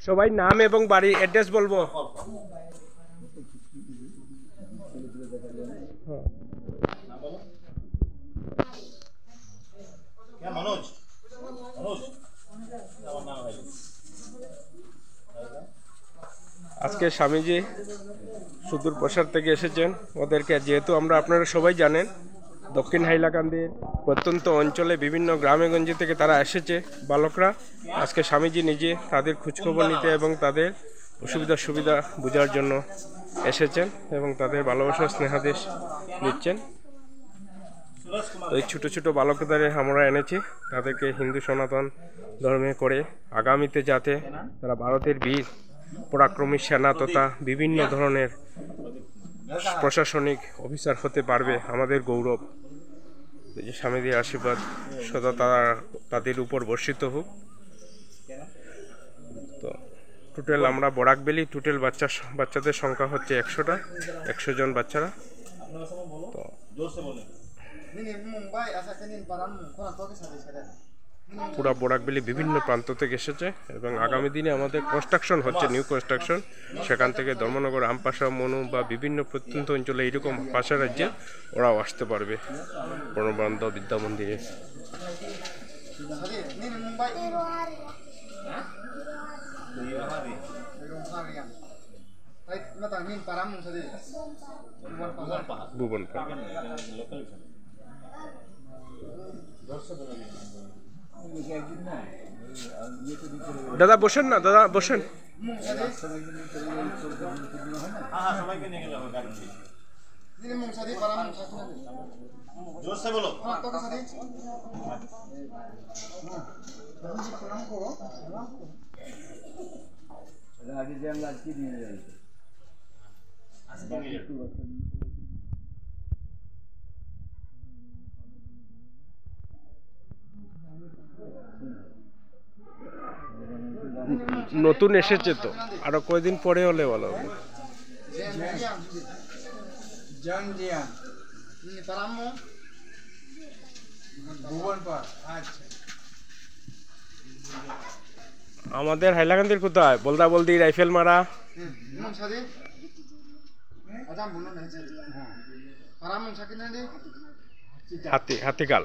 সবাই নাম এবং বাড়ি অ্যাড্রেস বলবো। আজকে স্বামীজি সুদূর প্রসার থেকে এসেছেন। ওদেরকে যেহেতু আপনারা সবাই জানেন দক্ষিণ হাইলাকান্দির প্রত্যন্ত অঞ্চলে বিভিন্ন গ্রামেগঞ্জে থেকে তারা এসেছে বালকরা। আজকে স্বামীজি নিজে তাদের খোঁজখবর নিতে এবং তাদের সুবিধা বোঝার জন্য এসেছেন এবং তাদের ভালোবাসা স্নেহাদেশ দিচ্ছেন। এই ছোট ছোট বালকদের আমরা এনেছি তাদেরকে হিন্দু সনাতন ধর্মে করে আগামীতে যাতে তারা ভারতের বীর পরাক্রমী সেনা তথা বিভিন্ন ধরনের প্রশাসনিক অফিসার হতে পারবে আমাদের গৌরব। স্বামীজির আশীর্বাদ সদা তাদের উপর বর্ষিত হোক। তো টোটাল আমরা বরাকবেলি টোটাল বাচ্চাদের সংখ্যা হচ্ছে 100 জন বাচ্চারা। তো পুরা বরাকবেলি বিভিন্ন প্রান্ত থেকে এসেছে এবং আগামী দিনে আমাদের কনস্ট্রাকশন হচ্ছে, নিউ কনস্ট্রাকশন, সেখান থেকে ধর্মনগর, আমপাশা, মনু বা বিভিন্ন প্রত্যন্ত অঞ্চলে এইরকম পাশা রাজ্যে ওরাও আসতে পারবে প্রণবানন্দ বিদ্যা মন্দিরে। ভুবন দাদা বসেন না, দাদা বসেন। নতুন এসেছে তো আরো কয়দিন পরে হলে ভালো হবে। আমাদের হাইলাকান্দির কোথায় বলদা বলদি রাইফেল মারা হাতিকাল।